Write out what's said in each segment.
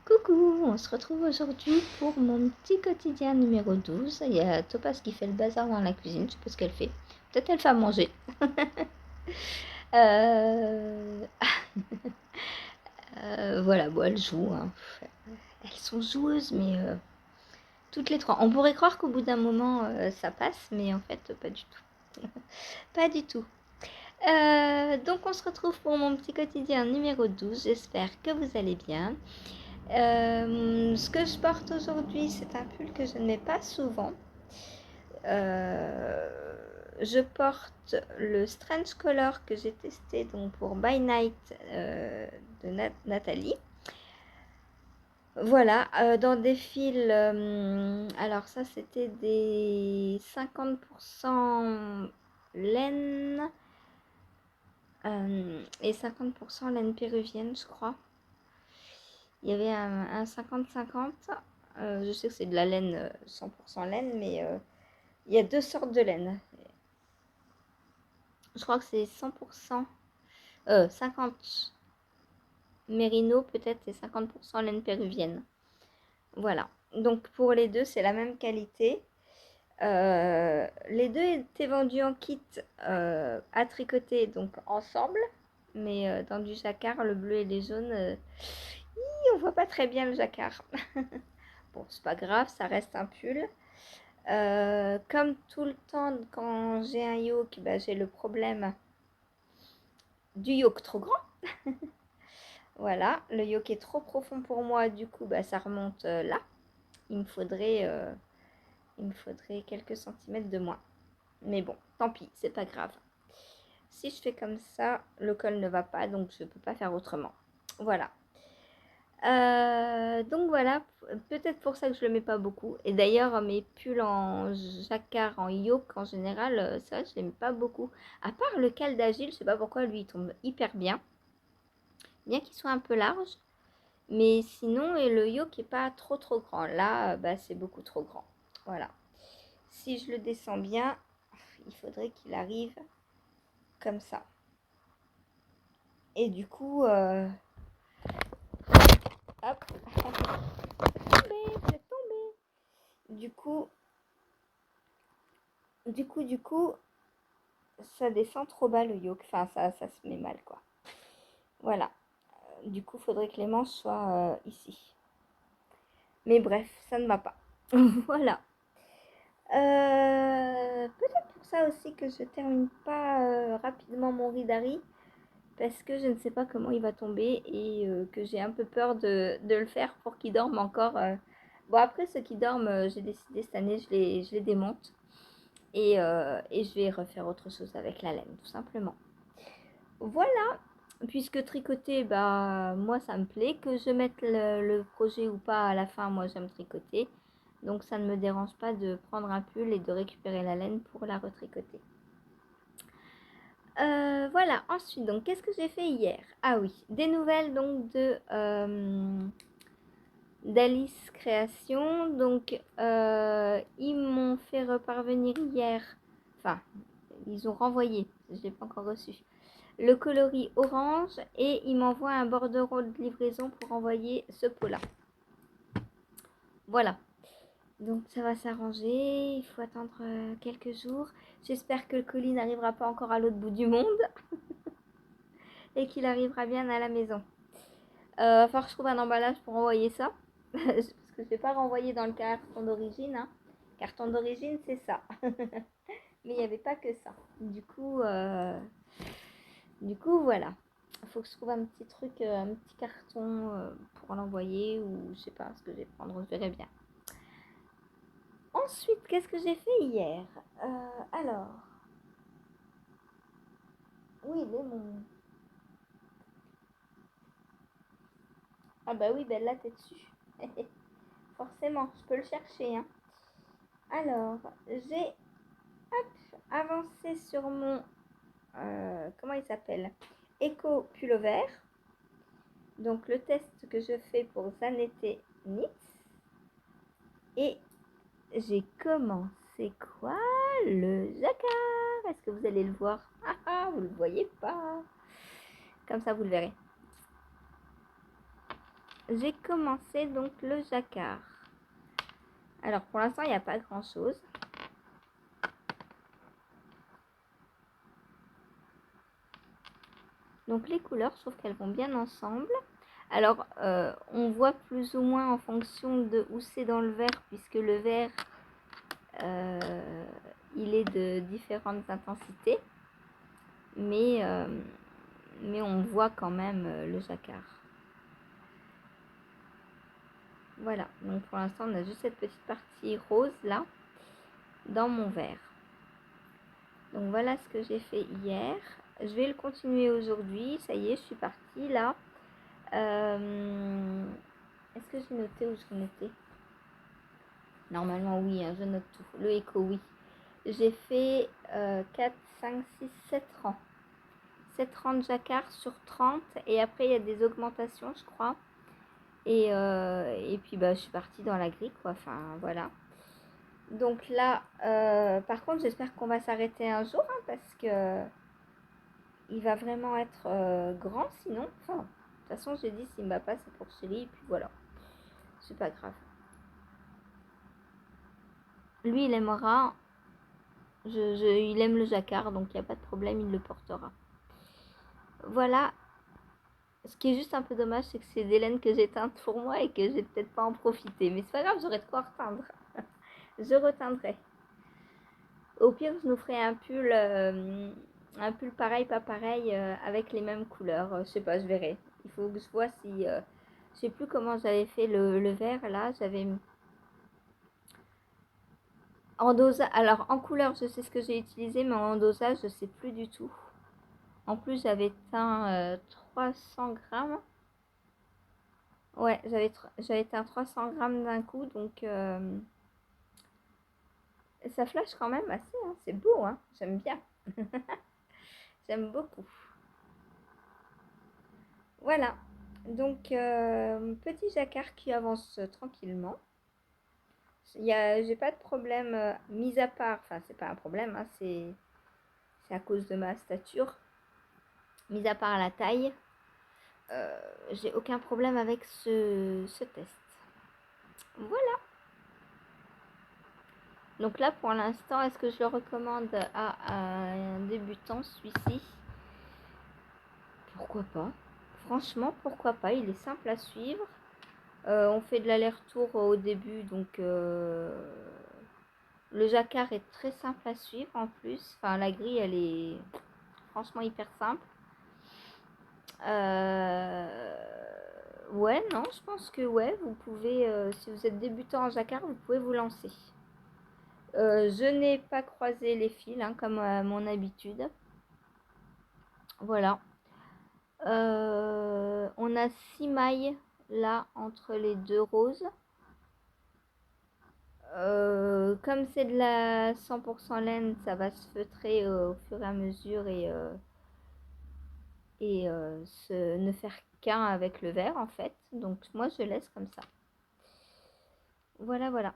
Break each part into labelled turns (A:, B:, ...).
A: Coucou, on se retrouve aujourd'hui pour mon petit quotidien numéro 12. Il y a Topaz qui fait le bazar dans la cuisine, je sais pas ce qu'elle fait. Peut-être elle fait à manger. Euh, voilà, bon, elle joue, hein. Elles sont joueuses, mais toutes les trois. On pourrait croire qu'au bout d'un moment, ça passe, mais en fait, pas du tout. Pas du tout. Donc on se retrouve pour mon petit quotidien numéro 12. J'espère que vous allez bien. Ce que je porte aujourd'hui, c'est un pull que je ne mets pas souvent. Je porte le Strange Color que j'ai testé donc pour By Night de Nathalie. Voilà, dans des fils, alors ça c'était des 50% laine et 50% laine péruvienne, je crois. Il y avait un 50-50. Je sais que c'est de la laine, 100% laine, mais il y a deux sortes de laine. Je crois que c'est 100%, 50 mérino peut-être et 50% laine péruvienne. Voilà. Donc pour les deux, c'est la même qualité. Les deux étaient vendus en kit à tricoter, donc ensemble. Mais dans du jacquard, le bleu et les jaunes, on voit pas très bien le jacquard. Bon, c'est pas grave, ça reste un pull. Comme tout le temps, quand j'ai un yoke, bah, j'ai le problème du yoke trop grand. Voilà, le yoke est trop profond pour moi, du coup, bah, ça remonte là. Il me faudrait quelques centimètres de moins. Mais bon, tant pis, c'est pas grave. Si je fais comme ça, le col ne va pas, donc je ne peux pas faire autrement. Voilà. Donc voilà, peut-être pour ça que je le mets pas beaucoup. Et d'ailleurs, mes pulls en jacquard, en yoke en général, ça je l'aime pas beaucoup. À part le cal d'Agile, je sais pas pourquoi lui il tombe hyper bien. Bien qu'il soit un peu large. Mais sinon, et le yoke est pas trop grand. Là, bah, c'est beaucoup trop grand. Voilà. Si je le descends bien, il faudrait qu'il arrive comme ça. Et du coup, hop, je vais tomber. Du coup, ça descend trop bas le yoke. Enfin, ça se met mal, quoi. Voilà. Du coup, il faudrait que les manches soient ici. Mais bref, ça ne va pas. Voilà. Peut-être pour ça aussi que je termine pas rapidement mon Ridari. Parce que je ne sais pas comment il va tomber et que j'ai un peu peur de le faire pour qu'il dorme encore. Bon, après, ceux qui dorment, j'ai décidé cette année, je les démonte. Et je vais refaire autre chose avec la laine, tout simplement. Voilà, puisque tricoter, bah moi ça me plaît. Que je mette le projet ou pas à la fin, moi j'aime tricoter. Donc ça ne me dérange pas de prendre un pull et de récupérer la laine pour la retricoter. Voilà, ensuite, donc qu'est-ce que j'ai fait hier? Ah oui, des nouvelles donc de d'Alice Création. Donc ils m'ont fait reparvenir hier, enfin ils ont renvoyé, je ne l'ai pas encore reçu, le coloris orange et ils m'envoient un bordereau de livraison pour envoyer ce pot-là. Voilà, donc ça va s'arranger, il faut attendre quelques jours. J'espère que le colis n'arrivera pas encore à l'autre bout du monde et qu'il arrivera bien à la maison. Va falloir que je trouve un emballage pour envoyer ça. Parce que je ne vais pas renvoyer dans le carton d'origine. Hein. Carton d'origine, c'est ça. Mais il n'y avait pas que ça. Du coup voilà. Il faut que je trouve un petit truc, un petit carton pour l'envoyer. Ou je sais pas ce que je vais prendre, je verrai bien. Ensuite, qu'est-ce que j'ai fait hier? Alors. Oui, il est mon. Ah bah oui, ben là, t'es dessus. Forcément, je peux le chercher. Hein. Alors, j'ai avancé sur mon comment il s'appelle, Eco Pullover. Donc le test que je fais pour Zanette Knits. Et j'ai commencé quoi? Le jacquard. Est-ce que vous allez le voir? Ah, vous ne le voyez pas. Comme ça, vous le verrez. j'ai commencé donc le jacquard. Alors pour l'instant il n'y a pas grand chose. Donc les couleurs, je trouve qu'elles vont bien ensemble. Alors on voit plus ou moins en fonction de où c'est dans le verre, puisque le verre il est de différentes intensités. Mais on voit quand même le jacquard. Voilà, donc pour l'instant on a juste cette petite partie rose là dans mon verre. Donc voilà ce que j'ai fait hier. Je vais le continuer aujourd'hui. Ça y est, je suis partie là. Est-ce que j'ai noté où je notais? Normalement oui, hein, je note tout. Le écho, oui. J'ai fait 4, 5, 6, 7 rangs. 7 rangs de jacquard sur 30. Et après il y a des augmentations je crois. Et puis bah, je suis partie dans la grille quoi. Enfin voilà. Donc là, par contre j'espère qu'on va s'arrêter un jour hein, parce que il va vraiment être grand sinon. Enfin, de toute façon j'ai dit s'il me va pas c'est pour Chérie et puis voilà. C'est pas grave. Lui il aimera. Il aime le jacquard donc il n'y a pas de problème, il le portera. Voilà. Ce qui est juste un peu dommage, c'est que c'est des laines que j'ai teintes pour moi et que j'ai peut-être pas en profité. Mais c'est pas grave, j'aurai de quoi reteindre. Je reteindrai. Au pire, je nous ferai un pull pareil, pas pareil, avec les mêmes couleurs. Je sais pas, je verrai. Il faut que je vois si... je sais plus comment j'avais fait le vert là. J'avais... En dosage... Alors, en couleur, je sais ce que j'ai utilisé, mais en dosage, je sais plus du tout. En plus, j'avais teint 300 grammes. Ouais, j'avais teint 300 grammes d'un coup, donc... ça flash quand même assez, hein. C'est beau, hein. J'aime bien. J'aime beaucoup. Voilà. Donc, petit jacquard qui avance tranquillement. J'ai pas de problème, mis à part, enfin, c'est pas un problème, hein, c'est à cause de ma stature. Mis à part la taille, j'ai aucun problème avec ce test. Voilà. Donc là, pour l'instant, est-ce que je le recommande à un débutant, celui-ci? Pourquoi pas? Franchement, pourquoi pas? Il est simple à suivre. On fait de l'aller-retour au début, donc le jacquard est très simple à suivre en plus. Enfin, la grille, elle est franchement hyper simple. Ouais, non, je pense que ouais, vous pouvez, si vous êtes débutant en jacquard, vous pouvez vous lancer. Je n'ai pas croisé les fils, hein, comme à mon habitude. Voilà. On a 6 mailles là entre les deux roses. Comme c'est de la 100% laine, ça va se feutrer au fur et à mesure et ne faire qu'un avec le verre en fait. Donc moi je laisse comme ça. Voilà, voilà.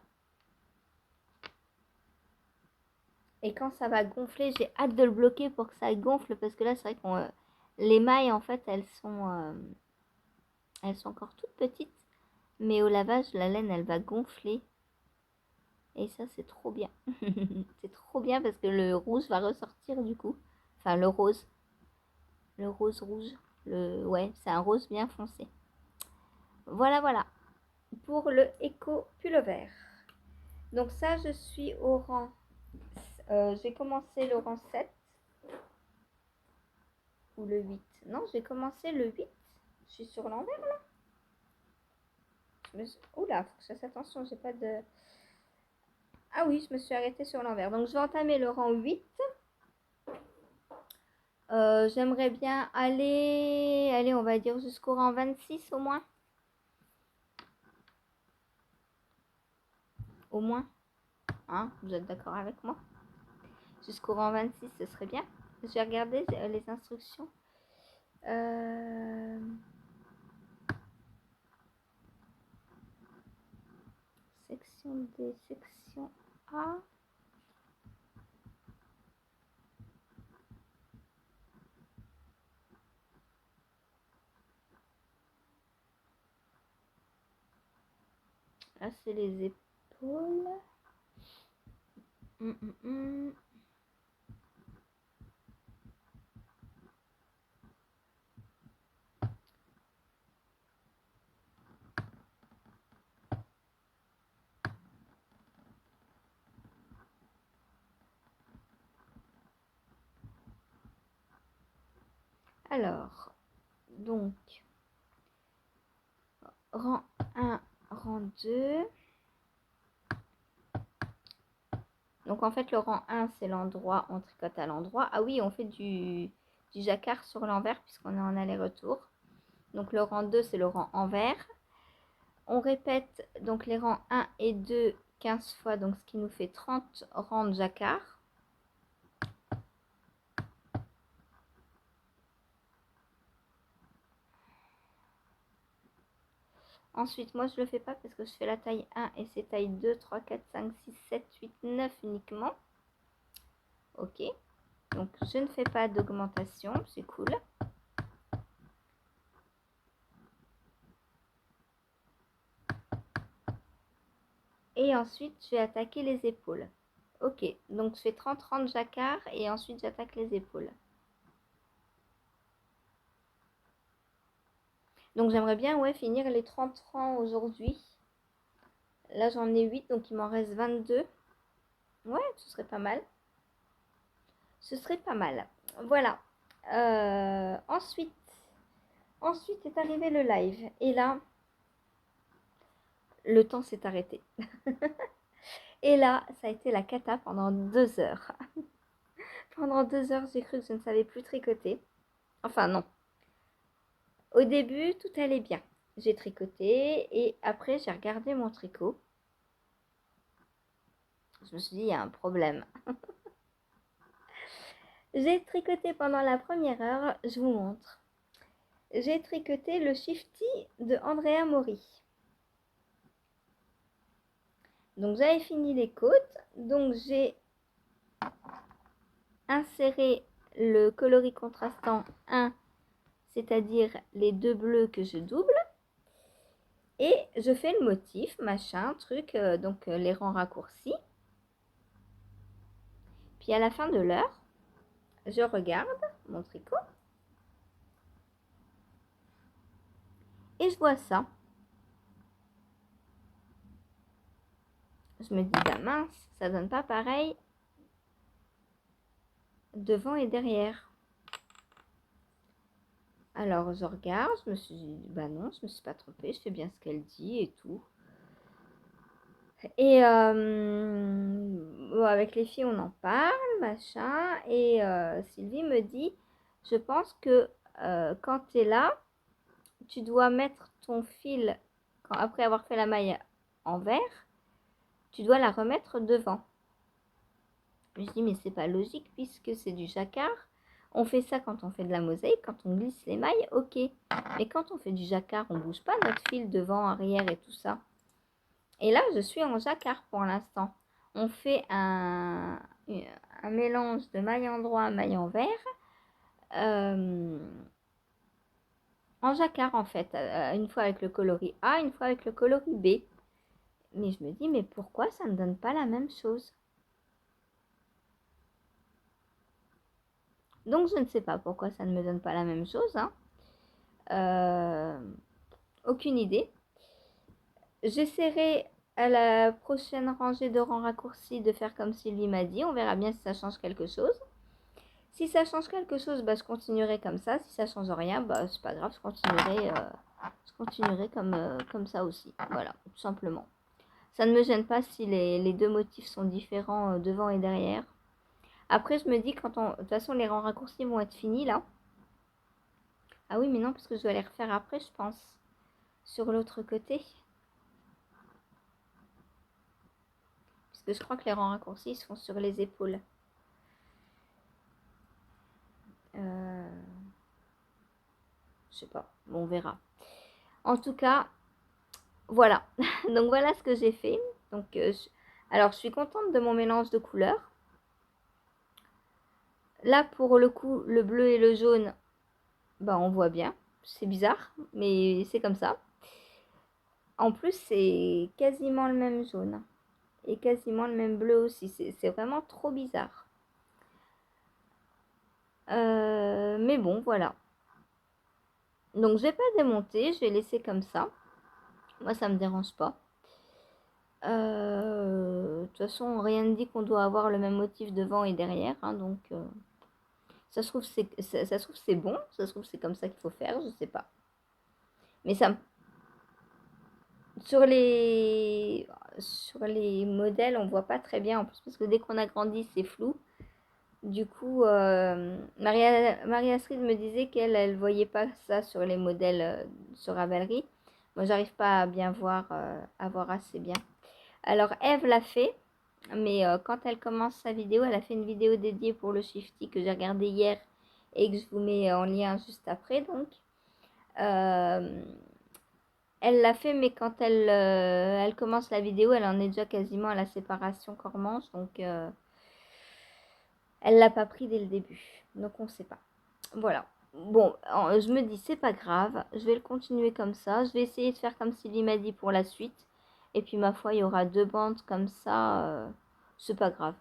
A: Et quand ça va gonfler, j'ai hâte de le bloquer pour que ça gonfle parce que là c'est vrai qu'on les mailles en fait elles sont encore toutes petites, mais au lavage la laine elle va gonfler et ça c'est trop bien. C'est trop bien parce que le rouge va ressortir du coup, enfin le rose rouge, ouais c'est un rose bien foncé. Voilà, voilà pour le Eco Pullover. Donc ça je suis au rang, j'ai commencé le rang 7 ou le 8. Non, j'ai commencé le 8. Je suis sur l'envers là. Oula, faut que je fasse attention, j'ai pas de... Ah oui, je me suis arrêtée sur l'envers. Donc je vais entamer le rang 8. J'aimerais bien aller, on va dire jusqu'au rang 26 au moins. Au moins. Hein, vous êtes d'accord avec moi? Jusqu'au rang 26, ce serait bien. Je vais regarder les instructions. Section D, section A. Là, c'est les épaules. Hum, hum, hum. Alors, donc, rang 1, rang 2. Donc, en fait, le rang 1, c'est l'endroit, on tricote à l'endroit. Ah oui, on fait du jacquard sur l'envers puisqu'on est en aller-retour. Donc, le rang 2, c'est le rang envers. On répète donc les rangs 1 et 2 15 fois, donc ce qui nous fait 30 rangs de jacquard. Ensuite, moi je le fais pas parce que je fais la taille 1 et c'est taille 2, 3, 4, 5, 6, 7, 8, 9 uniquement. Ok, donc je ne fais pas d'augmentation, c'est cool. Et ensuite, je vais attaquer les épaules. Ok, donc je fais 30 rangs de jacquard et ensuite j'attaque les épaules. Donc j'aimerais bien finir les 30 rangs aujourd'hui. Là j'en ai 8, donc il m'en reste 22. Ouais, ce serait pas mal. Ce serait pas mal. Voilà. Ensuite est arrivé le live. Et là, le temps s'est arrêté. Et là, ça a été la cata pendant 2 heures. Pendant 2 heures, j'ai cru que je ne savais plus tricoter. Enfin, non. Au début, tout allait bien. J'ai tricoté et après, j'ai regardé mon tricot. Je me suis dit, il y a un problème. J'ai tricoté pendant la première heure. Je vous montre. J'ai tricoté le Shifty de Andrea Mori. Donc j'avais fini les côtes, donc j'ai inséré le coloris contrastant 1, c'est-à-dire les 2 bleus que je double, et je fais le motif, machin, truc, donc les rangs raccourcis. Puis à la fin de l'heure, je regarde mon tricot et je vois ça. Je me dis, bah mince, ça donne pas pareil devant et derrière. Alors je regarde, je me suis dit, bah non, je me suis pas trompée, je fais bien ce qu'elle dit et tout. Et bon, avec les filles, on en parle, machin. Et Sylvie me dit, je pense que quand tu es là, tu dois mettre ton fil, après avoir fait la maille envers, tu dois la remettre devant. Je dis, mais c'est pas logique puisque c'est du jacquard. On fait ça quand on fait de la mosaïque, quand on glisse les mailles, ok. Mais quand on fait du jacquard, on bouge pas notre fil devant, arrière et tout ça. Et là, je suis en jacquard pour l'instant. On fait un mélange de maille endroit, maille envers, en jacquard en fait. Une fois avec le coloris A, une fois avec le coloris B. Mais je me dis, mais pourquoi ça ne donne pas la même chose? Donc je ne sais pas pourquoi ça ne me donne pas la même chose. Hein. Aucune idée. J'essaierai à la prochaine rangée de rangs raccourcis de faire comme Sylvie m'a dit. On verra bien si ça change quelque chose. Si ça change quelque chose, bah, je continuerai comme ça. Si ça change rien, bah, c'est pas grave, je continuerai comme ça aussi. Voilà, tout simplement. Ça ne me gêne pas si les deux motifs sont différents devant et derrière. Après, je me dis, de toute façon, les rangs raccourcis vont être finis là. Ah oui, mais non, parce que je dois les refaire après, je pense. Sur l'autre côté. Parce que je crois que les rangs raccourcis se font sur les épaules. Je sais pas. Bon, on verra. En tout cas, voilà. Donc voilà ce que j'ai fait. Donc, alors, je suis contente de mon mélange de couleurs. Là, pour le coup, le bleu et le jaune, bah, on voit bien. C'est bizarre, mais c'est comme ça. En plus, c'est quasiment le même jaune. Et quasiment le même bleu aussi. C'est vraiment trop bizarre. Mais bon, voilà. Donc, je vais pas démonter. Je vais laisser comme ça. Moi, ça me dérange pas. De toute façon, rien ne dit qu'on doit avoir le même motif devant et derrière. Hein, donc, ça se trouve, ça se trouve, c'est bon. Ça se trouve, c'est comme ça qu'il faut faire. Je sais pas. Mais ça, sur sur les modèles, on voit pas très bien en plus parce que dès qu'on agrandit, c'est flou. Du coup, Marie-Astrid me disait qu'elle, elle voyait pas ça sur les modèles sur Ravelry. Moi, j'arrive pas à bien voir, à voir assez bien. Alors, Eve l'a fait, mais quand elle commence sa vidéo, elle a fait une vidéo dédiée pour le Shifty que j'ai regardé hier et que je vous mets en lien juste après. Donc, euh, elle l'a fait, mais quand elle commence la vidéo, elle en est déjà quasiment à la séparation corps-manche. Donc, elle l'a pas pris dès le début. Donc, on ne sait pas. Voilà. Bon, je me dis, c'est pas grave. Je vais le continuer comme ça. Je vais essayer de faire comme Sylvie m'a dit pour la suite. Et puis, ma foi, il y aura 2 bandes comme ça. C'est pas grave.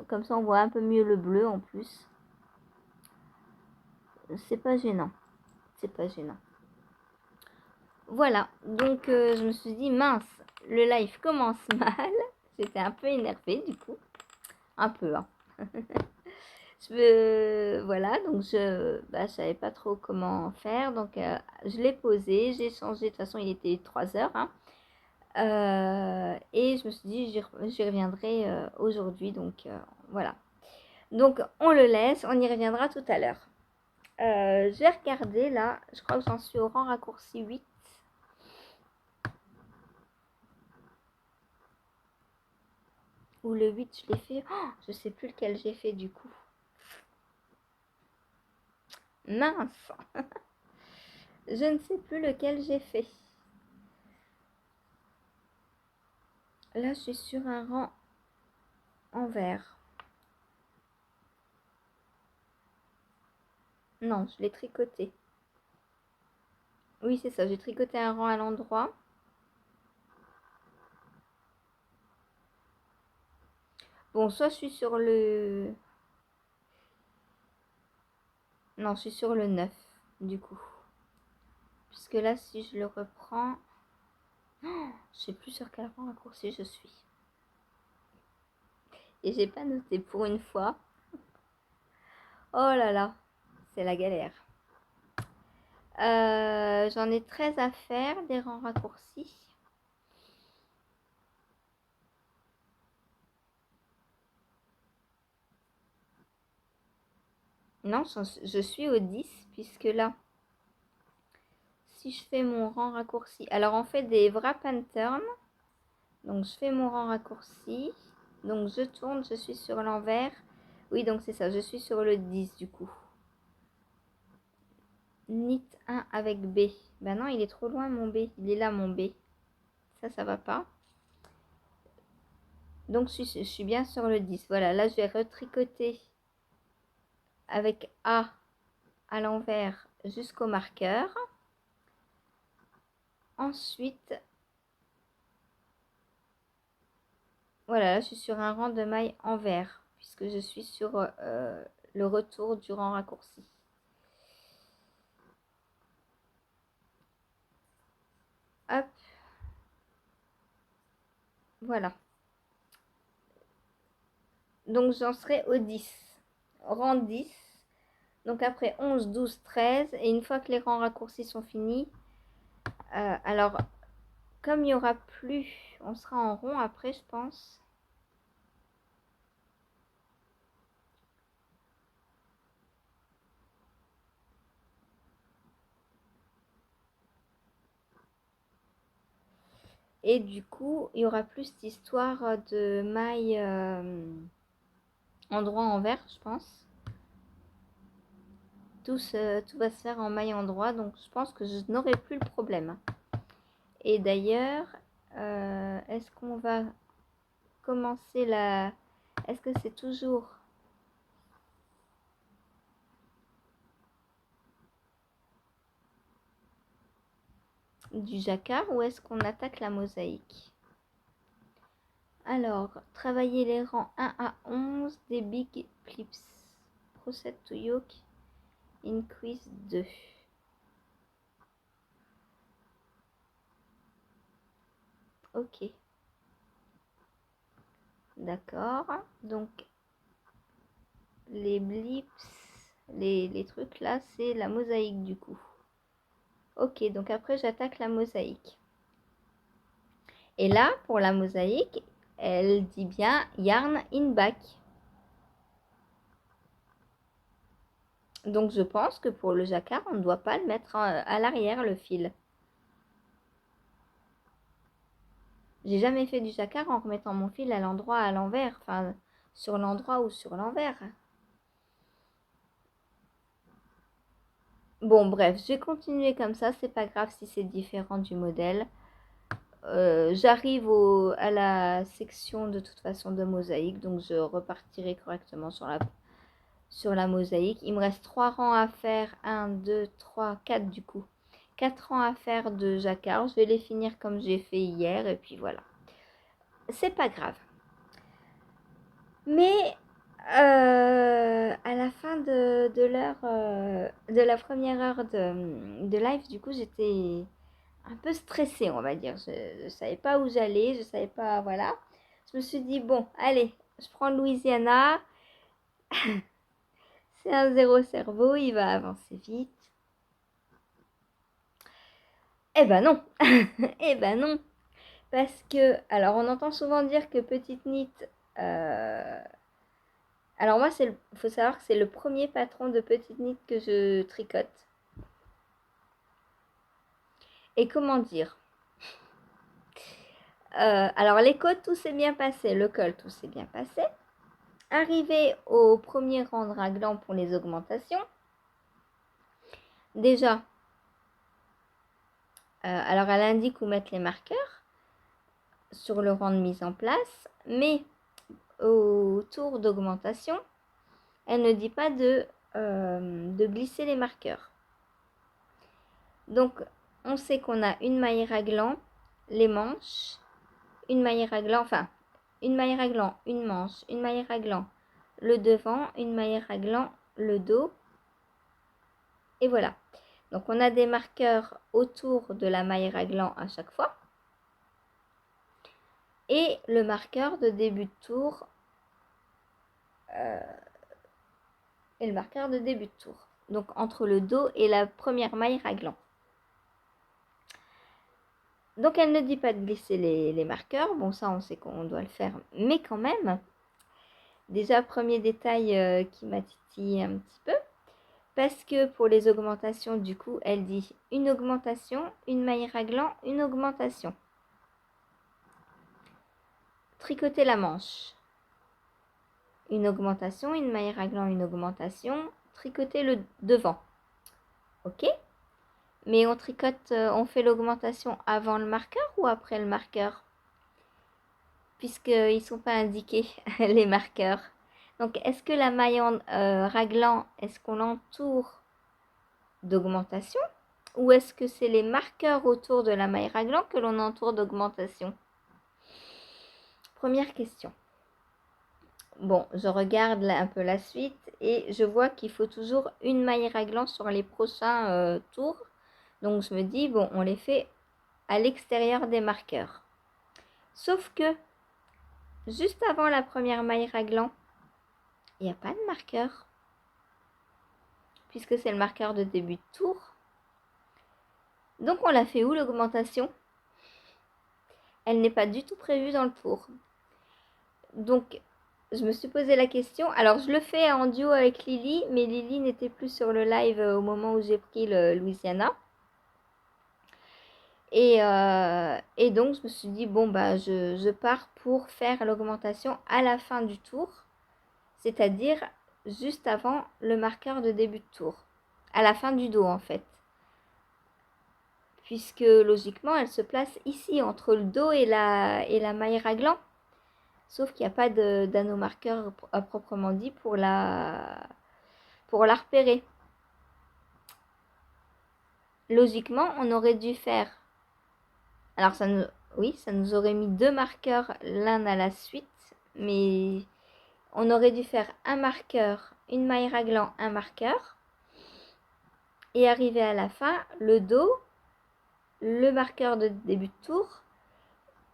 A: Comme ça, on voit un peu mieux le bleu en plus. C'est pas gênant. C'est pas gênant. Voilà. Donc, je me suis dit, mince, le live commence mal. J'étais un peu énervée du coup. Un peu, hein. Voilà, donc je savais pas trop comment faire. Donc, je l'ai posé, j'ai changé. De toute façon, il était 3 heures. Hein. Et je me suis dit, j'y reviendrai aujourd'hui. Donc, voilà. Donc, on le laisse. On y reviendra tout à l'heure. Je vais regarder là. Je crois que j'en suis au rang raccourci 8. Ou le 8, je l'ai fait. Oh, je sais plus lequel j'ai fait du coup. Mince. Je ne sais plus lequel j'ai fait. Là, je suis sur un rang en vert. Non, je l'ai tricoté. Oui, c'est ça. J'ai tricoté un rang à l'endroit. Bon, soit je suis sur le... Non, je suis sur le 9, du coup. Puisque là, si je le reprends... Oh, je sais plus sur quel rang raccourci je suis. Et j'ai pas noté pour une fois. Oh là là, c'est la galère. J'en ai 13 à faire, des rangs raccourcis. Non, je suis au 10, puisque là, si je fais mon rang raccourci... Alors, on fait des wrap and turn. Donc, je fais mon rang raccourci. Donc, je tourne, je suis sur l'envers. Oui, donc c'est ça, je suis sur le 10 du coup. Knit 1 avec B. Ben non, il est trop loin mon B. Il est là mon B. Ça va pas. Donc, je suis bien sur le 10. Voilà, là, je vais retricoter avec A à l'envers jusqu'au marqueur. Ensuite, voilà, là, je suis sur un rang de mailles en vert, puisque je suis sur le retour du rang raccourci. Hop. Voilà. Donc, j'en serai au 10. Rang 10. Donc, après 11, 12, 13. Et une fois que les rangs raccourcis sont finis, alors, comme il n'y aura plus, on sera en rond après, je pense. Et du coup, il y aura plus cette histoire de mailles endroit envers, je pense. Tout va se faire en maille endroit, donc je pense que je n'aurai plus le problème. Et d'ailleurs, est-ce qu'on va commencer la... Est-ce que c'est toujours... du jacquard ou est-ce qu'on attaque la mosaïque? Alors, travailler les rangs 1 à 11 des big flips. Proceed to yoke. Increase 2. Ok. D'accord. Donc, les blips, les trucs là, c'est la mosaïque du coup. Ok, donc après j'attaque la mosaïque. Et là, pour la mosaïque, elle dit bien yarn in back. Donc je pense que pour le jacquard, on ne doit pas le mettre à l'arrière, le fil. J'ai jamais fait du jacquard en remettant mon fil à l'endroit à l'envers. Enfin, sur l'endroit ou sur l'envers. Bon, bref, je vais continuer comme ça. C'est pas grave si c'est différent du modèle. J'arrive à la section de toute façon de mosaïque. Donc, je repartirai correctement sur la mosaïque. Il me reste 3 rangs à faire. 1, 2, 3, 4 du coup. 4 rangs à faire de jacquard. Je vais les finir comme j'ai fait hier. Et puis voilà. C'est pas grave. Mais à la fin de l'heure, de la première heure de live, du coup, j'étais un peu stressée, on va dire. Je ne savais pas où j'allais, je savais pas, voilà. Je me suis dit, bon, allez, je prends Louisiana. C'est un zéro cerveau, il va avancer vite. Eh ben non, eh ben non. Parce que, alors on entend souvent dire que Petite Nit... alors moi, faut savoir que c'est le premier patron de Petite Nit que je tricote. Et comment dire, alors les côtes, tout s'est bien passé. Le col, tout s'est bien passé. Arrivé au premier rang de raglan pour les augmentations. Déjà, alors elle indique où mettre les marqueurs sur le rang de mise en place. Mais au tour d'augmentation, elle ne dit pas de glisser les marqueurs. Donc, on sait qu'on a une maille raglan, les manches, une maille raglan, enfin, une maille raglan, une manche, une maille raglan, le devant, une maille raglan, le dos. Et voilà. Donc, on a des marqueurs autour de la maille raglan à chaque fois. Et le marqueur de début de tour. Et le marqueur de début de tour. Donc, entre le dos et la première maille raglan. Donc, elle ne dit pas de glisser les marqueurs. Bon, ça, on sait qu'on doit le faire. Mais quand même, déjà, premier détail qui m'a titillé un petit peu. Parce que pour les augmentations, du coup, elle dit une augmentation, une maille raglan, une augmentation. Tricoter la manche. Une augmentation, une maille raglan, une augmentation. Tricoter le devant. Ok? Mais on tricote, on fait l'augmentation avant le marqueur ou après le marqueur? Puisqu'ils ne sont pas indiqués, les marqueurs. Donc, est-ce que la maille raglan, est-ce qu'on l'entoure d'augmentation? Ou est-ce que c'est les marqueurs autour de la maille raglan que l'on entoure d'augmentation? Première question. Bon, je regarde là un peu la suite et je vois qu'il faut toujours une maille raglan sur les prochains tours. Donc, je me dis, bon, on les fait à l'extérieur des marqueurs. Sauf que, juste avant la première maille raglan, il n'y a pas de marqueur. Puisque c'est le marqueur de début de tour. Donc, on l'a fait où l'augmentation? Elle n'est pas du tout prévue dans le tour. Donc, je me suis posé la question. Alors, je le fais en duo avec Lily, mais Lily n'était plus sur le live au moment où j'ai pris le Louisiana. Et donc, je me suis dit, bon, bah, je pars pour faire l'augmentation à la fin du tour, c'est-à-dire juste avant le marqueur de début de tour, à la fin du dos en fait. Puisque logiquement, elle se place ici, entre le dos et la maille raglan. Sauf qu'il n'y a pas d'anneau marqueur à proprement dit pour la repérer. Logiquement, on aurait dû faire Alors oui, ça nous aurait mis deux marqueurs l'un à la suite, mais on aurait dû faire un marqueur, une maille raglan, un marqueur, et arriver à la fin, le dos, le marqueur de début de tour,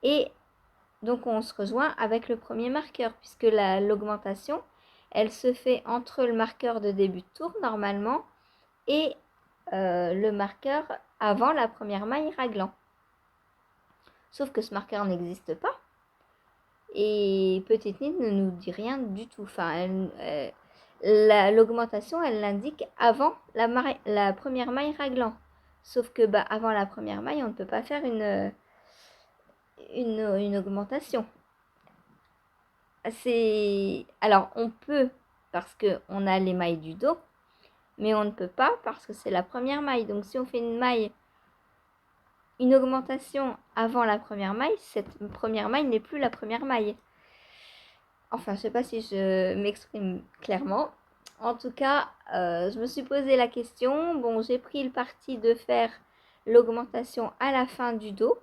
A: et donc on se rejoint avec le premier marqueur, puisque l'augmentation, elle se fait entre le marqueur de début de tour, normalement, et le marqueur avant la première maille raglan. Sauf que ce marqueur n'existe pas. Et Petite Nid ne nous dit rien du tout. Enfin, l'augmentation, elle l'indique avant la première maille raglan. Sauf que avant la première maille, on ne peut pas faire une augmentation. Alors, on peut parce qu'on a les mailles du dos, mais on ne peut pas parce que c'est la première maille. Donc, si on fait une augmentation avant la première maille, cette première maille n'est plus la première maille. Enfin, je sais pas si je m'exprime clairement. En tout cas, je me suis posé la question. Bon, j'ai pris le parti de faire l'augmentation à la fin du dos.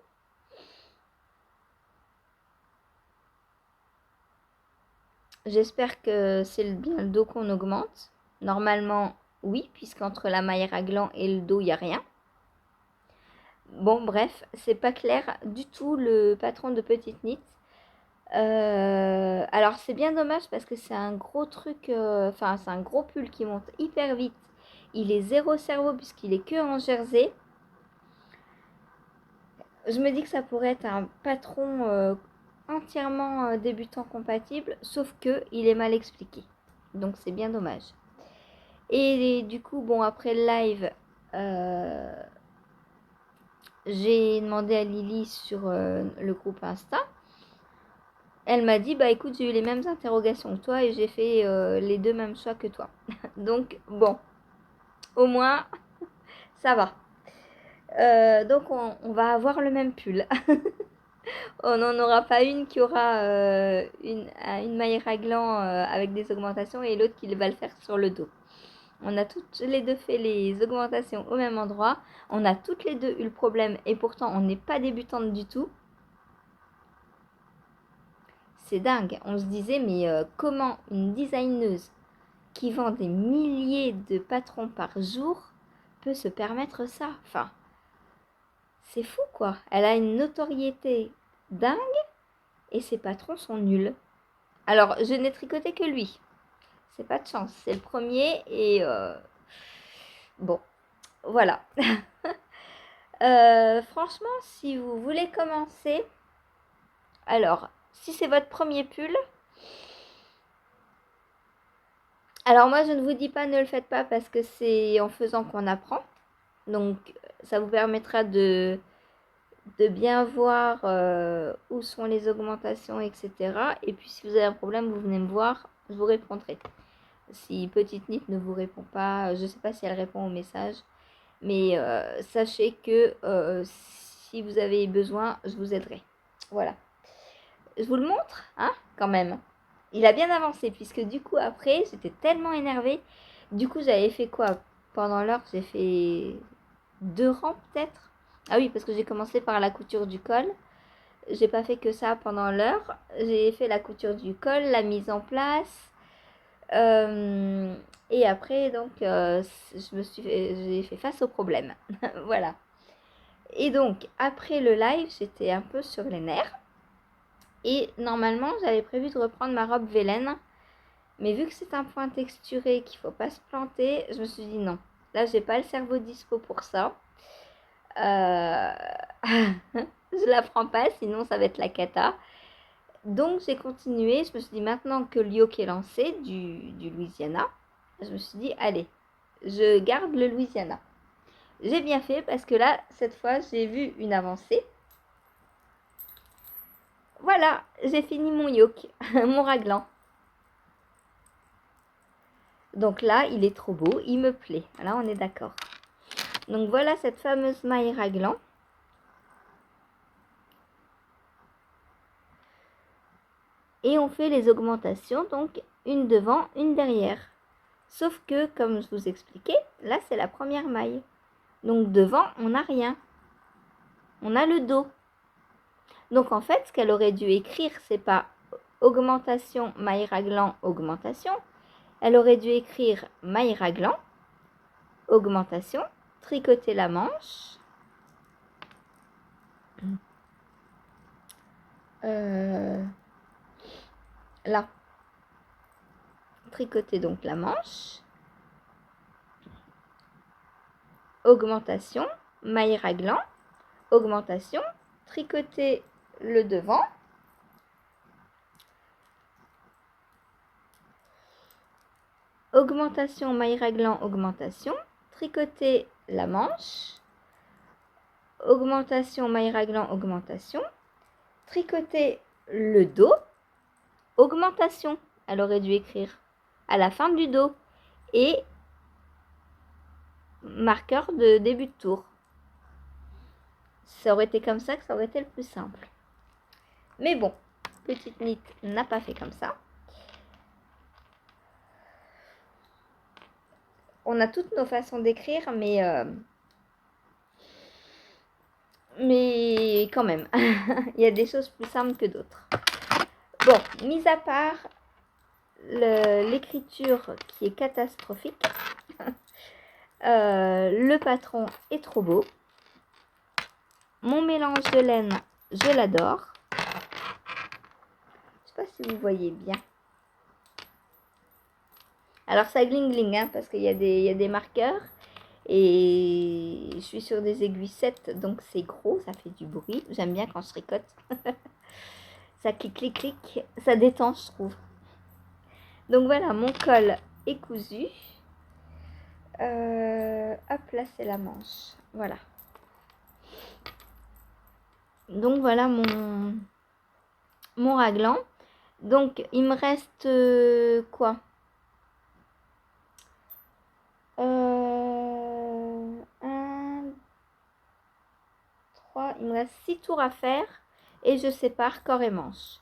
A: J'espère que c'est bien le dos qu'on augmente. Normalement, oui, puisqu'entre la maille raglan et le dos, il n'y a rien. Bon, bref, c'est pas clair du tout le patron de Petite Nid. Alors c'est bien dommage parce que c'est un gros truc, enfin c'est un gros pull qui monte hyper vite. Il est zéro cerveau puisqu'il est que en jersey. Je me dis que ça pourrait être un patron entièrement débutant compatible, sauf que il est mal expliqué. Donc c'est bien dommage. Et du coup, bon, après le live, j'ai demandé à Lily sur le groupe Insta. Elle m'a dit, bah écoute, j'ai eu les mêmes interrogations que toi et j'ai fait les deux mêmes choix que toi. Donc, bon, au moins, ça va. Donc, on va avoir le même pull. On n'en aura pas une qui aura une maille raglan avec des augmentations et l'autre qui va le faire sur le dos. On a toutes les deux fait les augmentations au même endroit. On a toutes les deux eu le problème et pourtant on n'est pas débutante du tout. C'est dingue. On se disait, mais comment une designeuse qui vend des milliers de patrons par jour peut se permettre ça? Enfin, c'est fou quoi. Elle a une notoriété dingue et ses patrons sont nuls. Alors, je n'ai tricoté que lui. C'est pas de chance. C'est le premier et bon, voilà. Franchement, si vous voulez commencer, alors, si c'est votre premier pull, alors moi je ne vous dis pas ne le faites pas parce que c'est en faisant qu'on apprend. Donc, ça vous permettra de bien voir où sont les augmentations, etc. Et puis, si vous avez un problème, vous venez me voir, je vous répondrai. Si Petite Nid ne vous répond pas, je ne sais pas si elle répond au message, mais sachez que si vous avez besoin, je vous aiderai. Voilà. Je vous le montre, hein, quand même. Il a bien avancé, puisque du coup, après, j'étais tellement énervée. Du coup, j'avais fait quoi? Pendant l'heure, j'ai fait 2 rangs, peut-être. Ah oui, parce que j'ai commencé par la couture du col. J'ai pas fait que ça pendant l'heure. J'ai fait la couture du col, la mise en place. Et après, donc, j'ai fait face au problème. Voilà. Et donc, après le live, j'étais un peu sur les nerfs. Et normalement, j'avais prévu de reprendre ma robe Vélène. Mais vu que c'est un point texturé, qu'il faut pas se planter, je me suis dit non. Là, j'ai pas le cerveau dispo pour ça. Je la prends pas, sinon ça va être la cata. Donc j'ai continué, je me suis dit maintenant que le yoke est lancé du Louisiana, je me suis dit allez, je garde le Louisiana. J'ai bien fait parce que là, cette fois, j'ai vu une avancée. Voilà, j'ai fini mon yoke, mon raglan. Donc là, il est trop beau, il me plaît. Là, on est d'accord. Donc voilà cette fameuse maille raglan. Et on fait les augmentations, donc une devant, une derrière. Sauf que, comme je vous expliquais, là c'est la première maille. Donc devant, on n'a rien. On a le dos. Donc en fait, ce qu'elle aurait dû écrire, c'est pas augmentation, maille raglan, augmentation. Elle aurait dû écrire maille raglan, augmentation, tricoter la manche. Là, tricoter donc la manche, augmentation, maille raglan, augmentation, tricoter le devant, augmentation, maille raglan, augmentation, tricoter la manche, augmentation, maille raglan, augmentation, tricoter le dos, augmentation. Elle aurait dû écrire à la fin du dos et marqueur de début de tour. Ça aurait été comme ça que ça aurait été le plus simple. Mais bon, Petite Knit n'a pas fait comme ça. On a toutes nos façons d'écrire, mais quand même, il y a des choses plus simples que d'autres. Bon, mis à part l'écriture qui est catastrophique, le patron est trop beau. Mon mélange de laine, je l'adore. Je sais pas si vous voyez bien. Alors ça gling gling, hein, parce qu'il y a des marqueurs. Et je suis sur des aiguilles 7, donc c'est gros, ça fait du bruit. J'aime bien quand je tricote. Ça clic, clic, clic. Ça détend, je trouve. Donc voilà, mon col est cousu. Hop, là, c'est la manche. Voilà. Donc voilà mon raglan. Donc il me reste quoi? 1, 3, il me reste 6 tours à faire et je sépare corps et manche.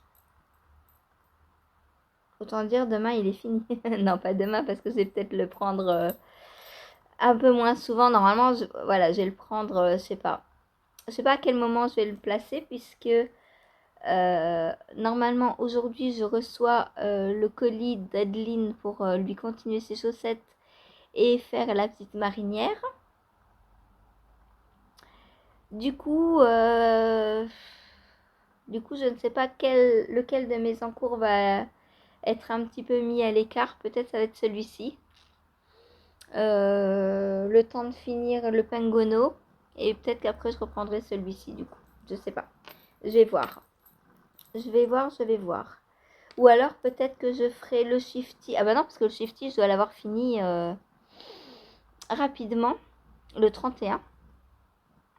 A: Autant dire demain il est fini. Non, pas demain parce que je vais peut-être le prendre un peu moins souvent. Normalement, voilà, je vais le prendre, je sais pas à quel moment je vais le placer puisque normalement aujourd'hui je reçois le colis d'Adeline pour lui continuer ses chaussettes et faire la petite marinière. Du coup, je ne sais pas lequel de mes encours va être un petit peu mis à l'écart. Peut-être ça va être celui-ci. Le temps de finir le pengono. Et peut-être qu'après je reprendrai celui-ci du coup. Je sais pas. Je vais voir. Je vais voir. Ou alors peut-être que je ferai le shifty. Ah bah non, parce que le shifty, je dois l'avoir fini rapidement. Le 31.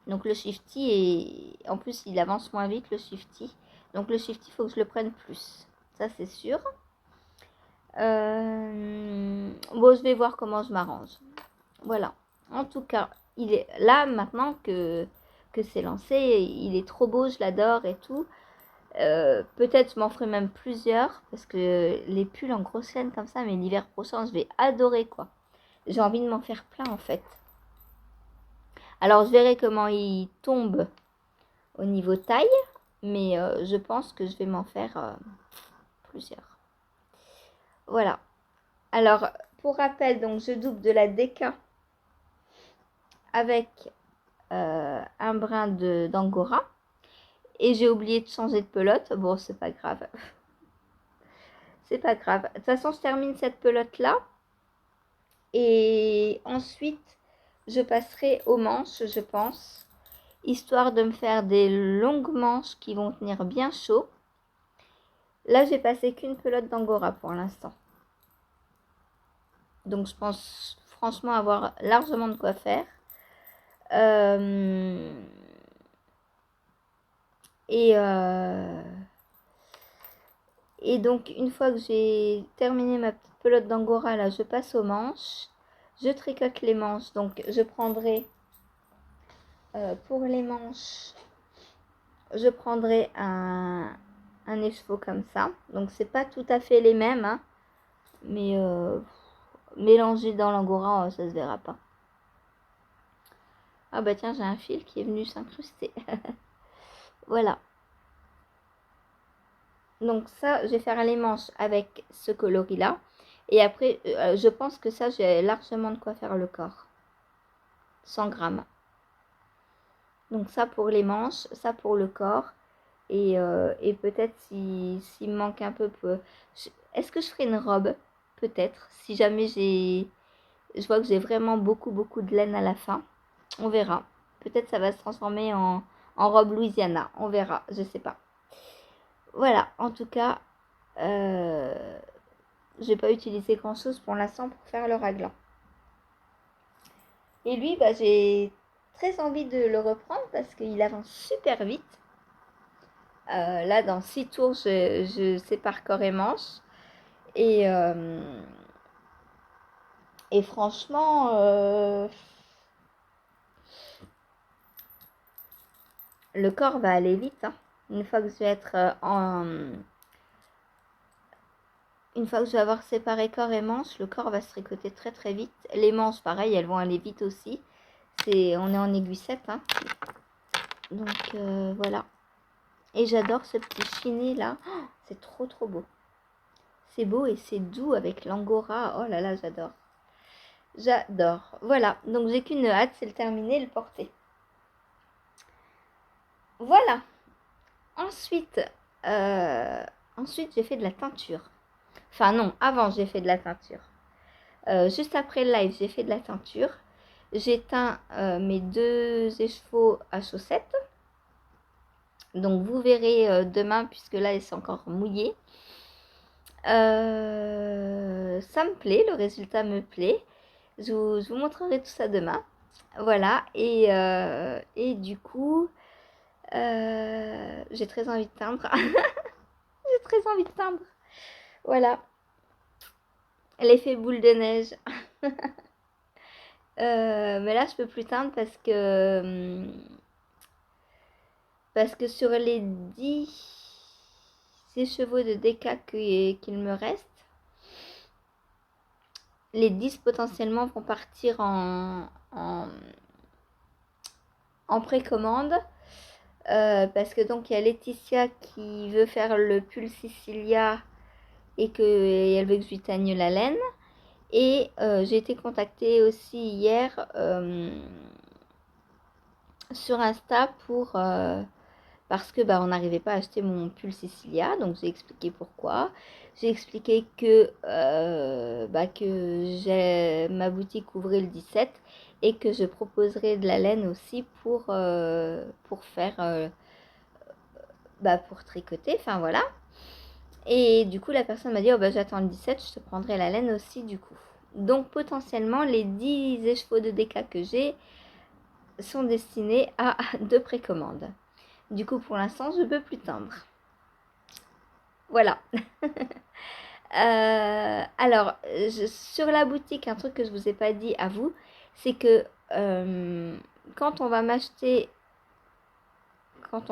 A: Donc le shifty, en plus il avance moins vite le shifty. Donc le shifty, il faut que je le prenne plus. Ça c'est sûr. Bon, je vais voir comment je m'arrange. Voilà. En tout cas, il est là maintenant que c'est lancé. Il est trop beau, je l'adore et tout. Peut-être je m'en ferai même plusieurs. Parce que les pulls en grosse chaîne comme ça, mais l'hiver prochain, je vais adorer quoi. J'ai envie de m'en faire plein en fait. Alors je verrai comment il tombe au niveau taille. Mais je pense que je vais m'en faire plusieurs. Voilà. Alors, pour rappel, donc je double de la DK avec un brin d'angora. Et j'ai oublié de changer de pelote. Bon, c'est pas grave. C'est pas grave. De toute façon, je termine cette pelote-là. Et ensuite, je passerai aux manches, je pense. Histoire de me faire des longues manches qui vont tenir bien chaud. Là, j'ai passé qu'une pelote d'angora pour l'instant. Donc, je pense franchement avoir largement de quoi faire. Et donc, une fois que j'ai terminé ma petite pelote d'angora, là, je passe aux manches. Je tricote les manches. Donc, je prendrai, pour les manches, je prendrai un écheveau comme ça. Donc, c'est pas tout à fait les mêmes, hein, mais mélangé dans l'angora, ça se verra pas. Ah bah tiens, j'ai un fil qui est venu s'incruster. Voilà. Donc ça, je vais faire les manches avec ce coloris-là. Et après, je pense que ça, j'ai largement de quoi faire le corps. 100 grammes. Donc ça pour les manches, ça pour le corps. Et peut-être s'il me manque un peu... Est-ce que je ferai une robe? Peut-être. Si jamais je vois que j'ai vraiment beaucoup de laine à la fin. On verra. Peut-être ça va se transformer en robe Louisiana. On verra. Je sais pas. Voilà. En tout cas, j'ai pas utilisé grand chose pour l'instant pour faire le raglan. Et lui, bah, j'ai très envie de le reprendre parce qu'il avance super vite. Là, dans 6 tours, je sépare corps et manche. Et, et franchement, le corps va aller vite. Hein. Une fois que je vais être une fois que je vais avoir séparé corps et manche, le corps va se tricoter très vite. Les manches, pareil, elles vont aller vite aussi. On est en aiguille 7. Hein. Donc voilà. Et j'adore ce petit chiné là. Oh, c'est trop beau. C'est beau et c'est doux avec l'angora. Oh là là, j'adore. J'adore. Voilà. Donc j'ai qu'une hâte, c'est le terminer, le porter. Voilà. Ensuite, j'ai fait de la teinture. Enfin non, avant j'ai fait de la teinture. Juste après le live, j'ai fait de la teinture. J'ai teint mes 2 écheveaux à chaussettes. Donc vous verrez demain, puisque là, c'est encore mouillé. Ça me plaît, le résultat me plaît. Je vous montrerai tout ça demain. Voilà, et du coup, j'ai très envie de teindre. J'ai très envie de teindre. Voilà, l'effet boule de neige. Mais là, je peux plus teindre parce que sur les 10 écheveaux de déca qu'il me reste, les 10 potentiellement vont partir en précommande. Parce que donc il y a Laetitia qui veut faire le pull Sicilia et elle veut que je lui teigne la laine. Et j'ai été contactée aussi hier sur Insta parce que on n'arrivait pas à acheter mon pull Sicilia, donc j'ai expliqué pourquoi. J'ai expliqué que ma boutique ouvrait le 17 et que je proposerais de la laine aussi pour faire pour tricoter, enfin voilà. Et du coup la personne m'a dit j'attends le 17, je te prendrai la laine aussi du coup. Donc potentiellement les 10 écheveaux de déca que j'ai sont destinés à de précommande. Du coup pour l'instant je ne peux plus teindre. Voilà. Alors sur la boutique, un truc que je vous ai pas dit à vous, c'est que quand on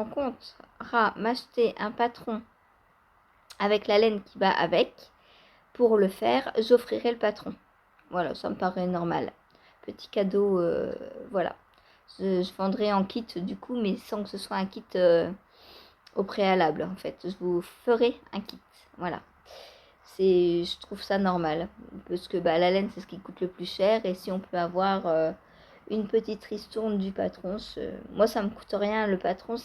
A: comptera m'acheter un patron avec la laine qui va avec, pour le faire, j'offrirai le patron. Voilà, ça me paraît normal. Petit cadeau, voilà. Je vendrai en kit du coup, mais sans que ce soit un kit au préalable en fait. Je vous ferai un kit, voilà. Je trouve ça normal, parce que la laine c'est ce qui coûte le plus cher, et si on peut avoir une petite ristourne du patron, moi ça me coûte rien, le patron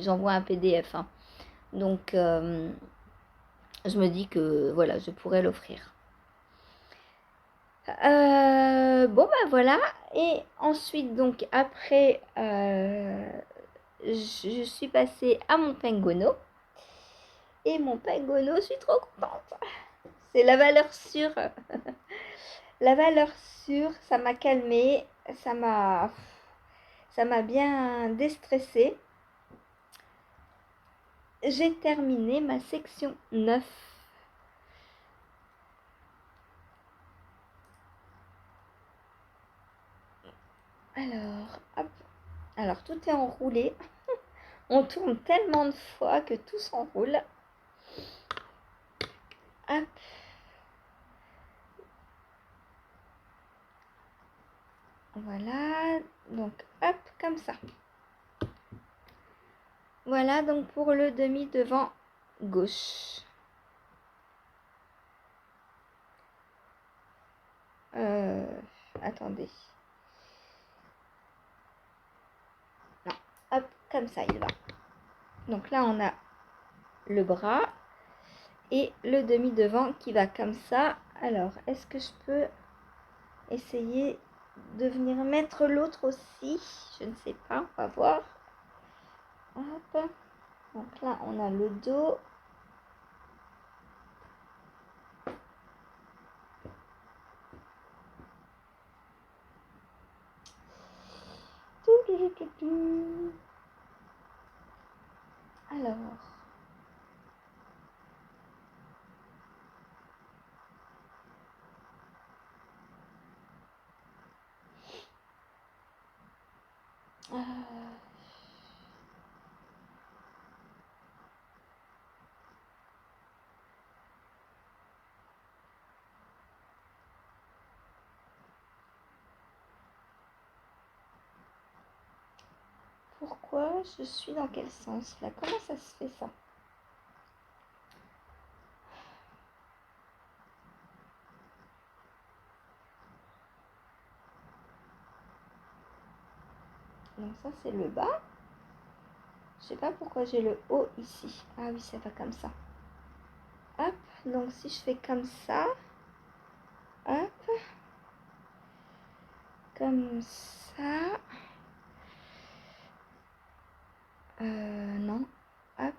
A: j'envoie un PDF. Hein. Donc je me dis que voilà, je pourrais l'offrir. Bon voilà, et ensuite donc après je suis passée à mon penguono, et mon penguono, je suis trop contente, c'est la valeur sûre. La valeur sûre, ça m'a calmée, ça m'a bien déstressée. J'ai terminé ma section 9. Alors, hop. Alors, tout est enroulé. On tourne tellement de fois que tout s'enroule. Hop. Voilà. Donc, hop, comme ça. Voilà donc pour le demi devant gauche. Attendez. Non, hop, comme ça il va. Donc là on a le bras et le demi-devant qui va comme ça. Alors, est-ce que je peux essayer de venir mettre l'autre aussi? Je ne sais pas, on va voir. Hop. Donc là on a le dos. Alors, pourquoi je suis dans quel sens là? Comment ça se fait ça? Donc ça c'est le bas. Je sais pas pourquoi j'ai le haut ici. Ah oui, ça va comme ça. Hop, donc si je fais comme ça, hop, comme ça, non, hop,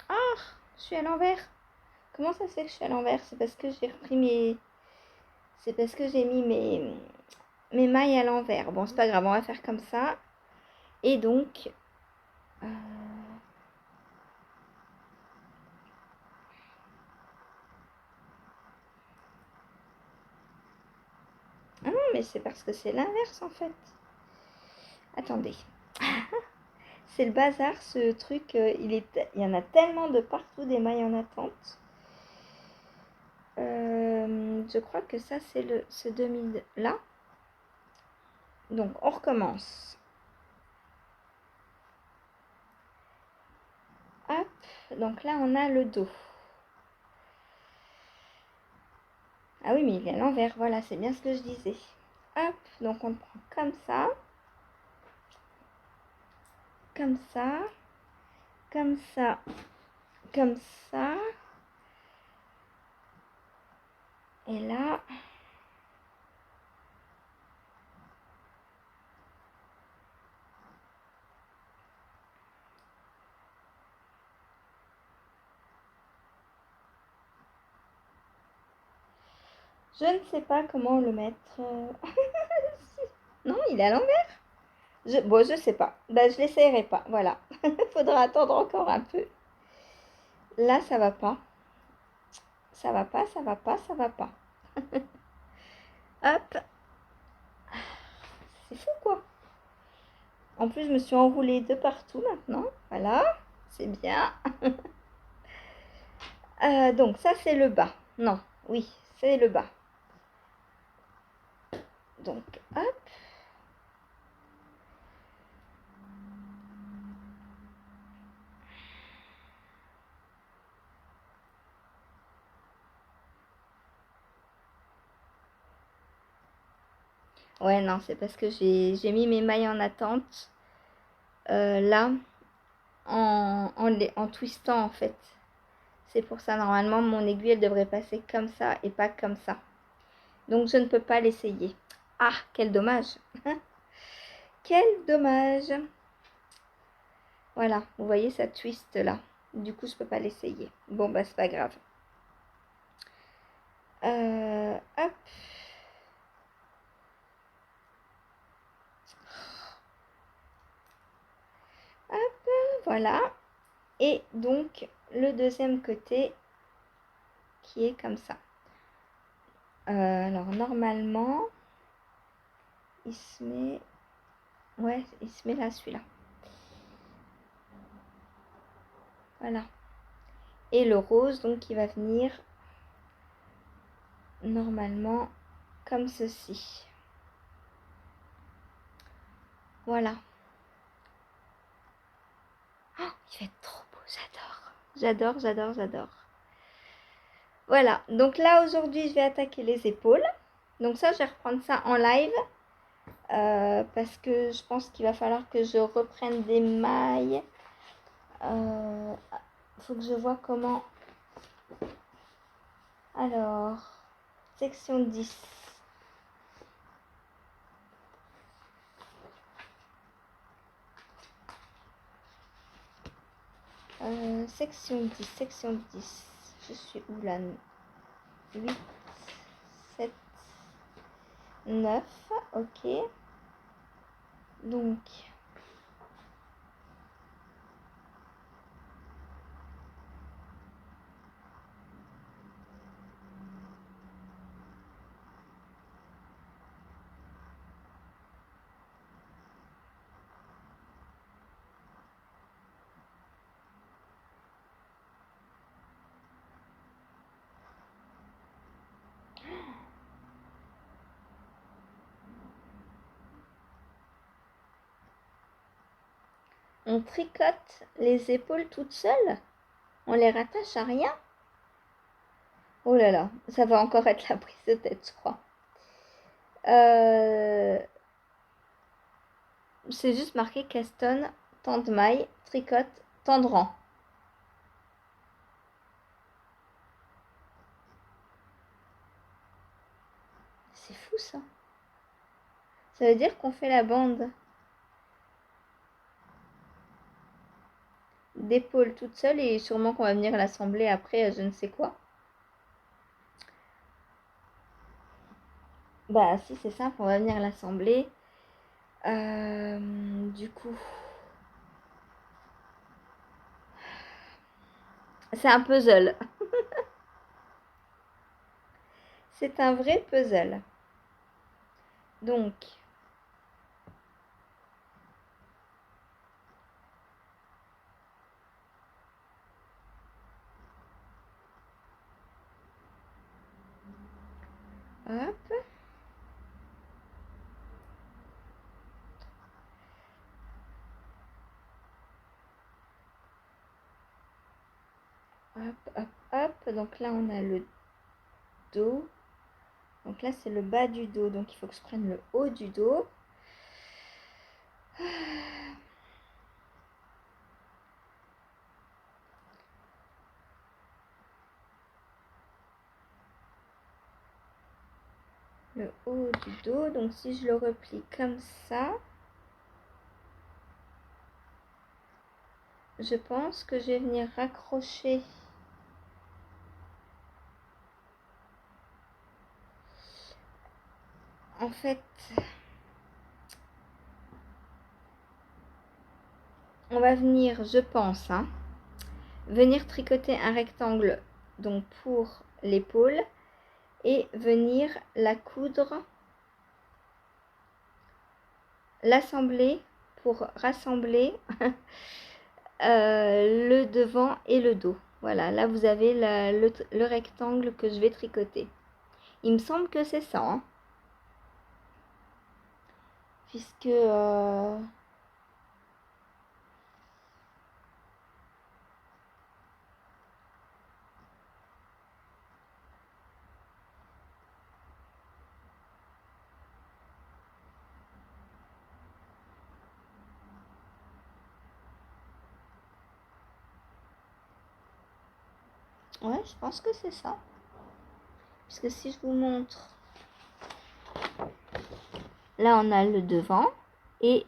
A: ah, je suis à l'envers. Comment ça se fait que je suis à l'envers? C'est parce que j'ai repris mes... C'est parce que j'ai mis mes mailles à l'envers. Bon, c'est pas grave, on va faire comme ça. Et donc... Ah non, mais c'est parce que c'est l'inverse en fait. Attendez. C'est le bazar ce truc. Il y en a tellement de partout des mailles en attente. Je crois que ça c'est ce demi là. Donc on recommence. Hop. Donc là on a le dos. Ah oui mais il est à l'envers. Voilà, c'est bien ce que je disais. Hop. Donc on le prend comme ça. Comme ça. Comme ça. Comme ça. Et là... Je ne sais pas comment le mettre. Non, il est à l'envers. Bon, je sais pas. Ben, je l'essayerai pas. Voilà. Faudra attendre encore un peu. Là, ça va pas. Ça va pas, ça va pas, ça va pas. Hop. C'est fou, quoi. En plus, je me suis enroulée de partout maintenant. Voilà. C'est bien. Donc, ça, c'est le bas. Non, oui, c'est le bas. Donc, hop. Ouais, non, c'est parce que j'ai mis mes mailles en attente. Là, en twistant, en fait. C'est pour ça, normalement, mon aiguille, elle devrait passer comme ça et pas comme ça. Donc, je ne peux pas l'essayer. Ah, quel dommage. Quel dommage. Voilà, vous voyez, ça twist là. Du coup, je peux pas l'essayer. Bon, bah, c'est pas grave. Hop. Hop, voilà. Et donc, le deuxième côté qui est comme ça. Alors, normalement, il se met... Ouais, il se met là, celui-là. Voilà. Et le rose, donc, qui va venir normalement comme ceci. Voilà. Oh, il va être trop beau, j'adore. J'adore, j'adore, j'adore. Voilà, donc là aujourd'hui je vais attaquer les épaules. Donc ça je vais reprendre ça en live. Parce que je pense qu'il va falloir que je reprenne des mailles. Faut que je vois comment. Alors, section 10. Section 10, section 10. Je suis où là? 8, 7, 9. Ok. Donc, on tricote les épaules toutes seules. On les rattache à rien. Oh là là, ça va encore être la prise de tête, je crois. C'est juste marqué castonne, tant de mailles, tricote, tant de rangs. C'est fou ça. Ça veut dire qu'on fait la bande d'épaule toute seule et sûrement qu'on va venir l'assembler après je ne sais quoi. Bah si c'est simple, on va venir l'assembler. Du coup, c'est un puzzle. C'est un vrai puzzle. Donc, hop. Hop, hop, hop. Donc là, on a le dos. Donc là, c'est le bas du dos. Donc il faut que je prenne le haut du dos. Le haut du dos. Donc si je le replie comme ça, je pense que je vais venir raccrocher en fait. On va venir, je pense, venir tricoter un rectangle donc pour l'épaule et venir la coudre, l'assembler pour rassembler le devant et le dos. Voilà, là vous avez le rectangle que je vais tricoter. Il me semble que c'est ça, hein, puisque ouais, je pense que c'est ça. Puisque si je vous montre, là on a le devant et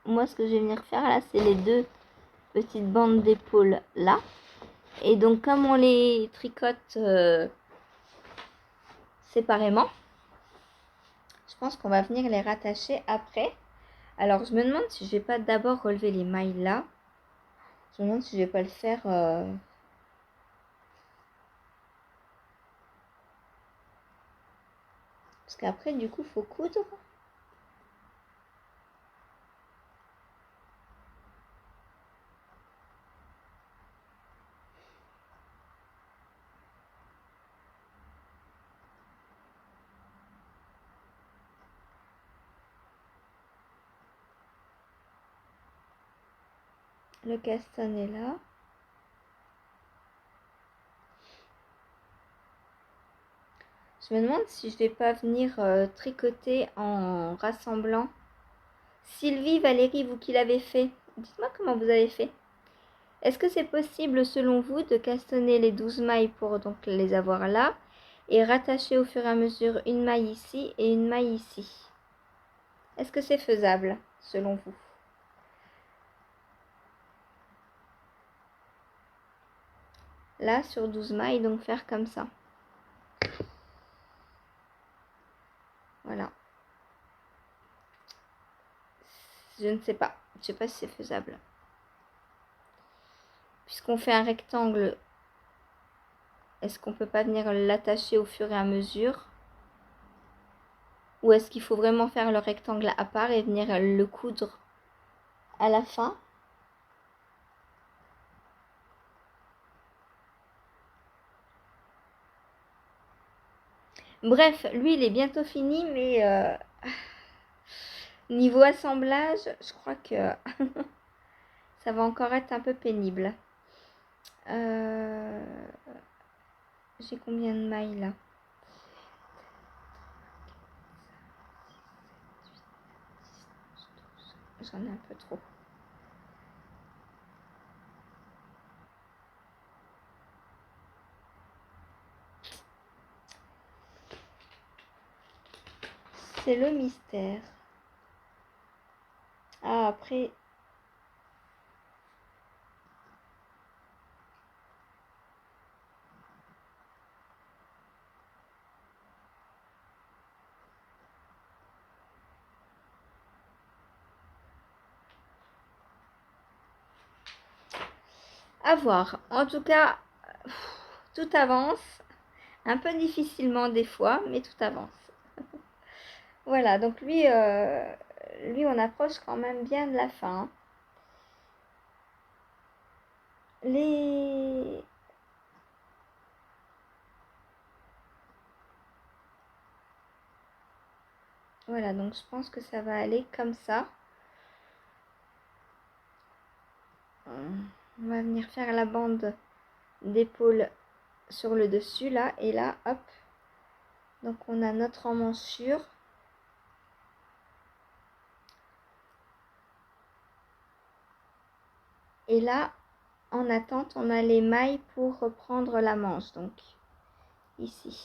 A: moi ce que je vais venir faire là, c'est les deux petites bandes d'épaule là. Et donc comme on les tricote séparément, je pense qu'on va venir les rattacher après. Alors je me demande si je vais pas d'abord relever les mailles là. Je me demande si je vais pas le faire parce qu'après du coup faut coudre. Le castagne est là. Je me demande si je vais pas venir tricoter en rassemblant. Sylvie, Valérie, vous qui l'avez fait, dites-moi comment vous avez fait. Est-ce que c'est possible selon vous de castanner les 12 mailles pour donc les avoir là et rattacher au fur et à mesure une maille ici et une maille ici? Est-ce que c'est faisable selon vous? Là sur 12 mailles, donc faire comme ça. Voilà. Je ne sais pas. Je ne sais pas si c'est faisable. Puisqu'on fait un rectangle, est-ce qu'on ne peut pas venir l'attacher au fur et à mesure? Ou est-ce qu'il faut vraiment faire le rectangle à part et venir le coudre à la fin? Bref, lui, il est bientôt fini, mais niveau assemblage, je crois que ça va encore être un peu pénible. J'ai combien de mailles là? J'en ai un peu trop. C'est le mystère. Ah, après... À voir. En tout cas, tout avance. Un peu difficilement des fois, mais tout avance. Voilà, donc lui, on approche quand même bien de la fin. Les... Voilà, donc je pense que ça va aller comme ça. On va venir faire la bande d'épaule sur le dessus là, et là, hop. Donc on a notre emmanchure. Et là, en attente, on a les mailles pour reprendre la manche, donc ici.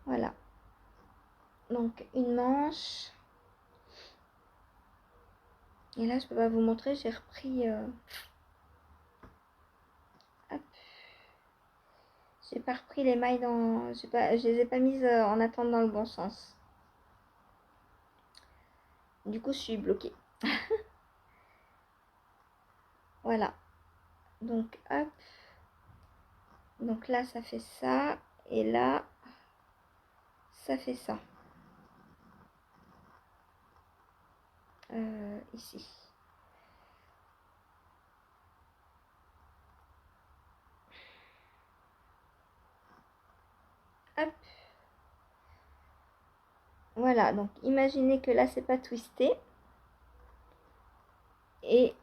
A: Voilà. Donc une manche. Et là, je peux pas vous montrer, j'ai repris... hop. J'ai pas repris les mailles dans... Je les ai pas mises en attente dans le bon sens. Du coup, je suis bloquée. Voilà. Donc, hop. Donc là, ça fait ça. Et là, ça fait ça. Ici. Hop. Voilà, donc imaginez que là, c'est pas twisté. Et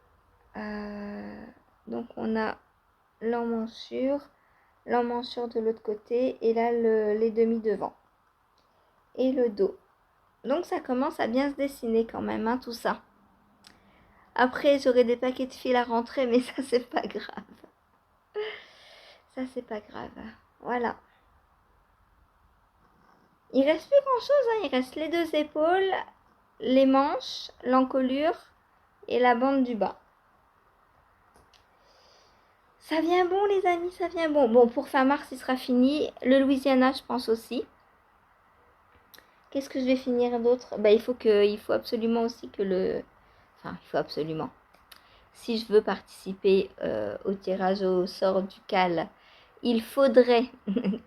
A: donc, on a l'emmanchure de l'autre côté. Et là, les demi devant. Et le dos. Donc, ça commence à bien se dessiner quand même, hein, tout ça. Après, j'aurai des paquets de fil à rentrer, mais ça, c'est pas grave. Ça, c'est pas grave. Voilà. Il reste plus grand chose, hein. Il reste les deux épaules, les manches, l'encolure et la bande du bas. Ça vient bon, les amis, ça vient bon. Bon, pour fin mars, il sera fini. Le Louisiana, je pense aussi. Qu'est-ce que je vais finir d'autre? Bah, il faut absolument aussi que le... Enfin, il faut absolument. Si je veux participer au tirage au sort du Cal, il faudrait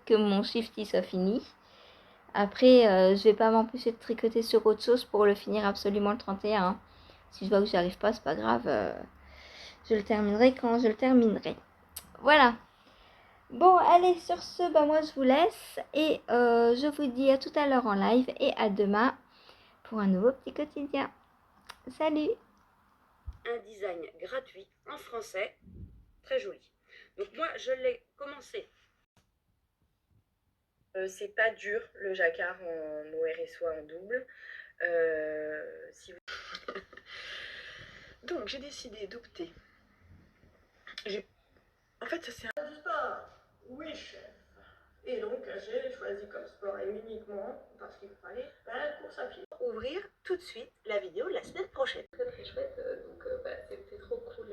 A: que mon shifty soit fini. Après, je vais pas m'empêcher de tricoter sur autre chose pour le finir absolument le 31. Hein. Si je vois que j'y arrive pas, c'est pas grave. Je le terminerai quand je le terminerai. Voilà. Bon, allez, sur ce, bah, moi je vous laisse. Et je vous dis à tout à l'heure en live et à demain pour un nouveau petit quotidien. Salut!
B: Un design gratuit en français, très joli. Donc moi je l'ai commencé. C'est pas dur le jacquard en ORSO en double. Si vous... Donc j'ai décidé d'opter. En fait c'est un sport. Oui chef. Et donc j'ai choisi comme sport et uniquement parce qu'il fallait la course à pied. Ouvrir tout de suite la vidéo de la semaine prochaine. Très très chouette, donc c'était trop cool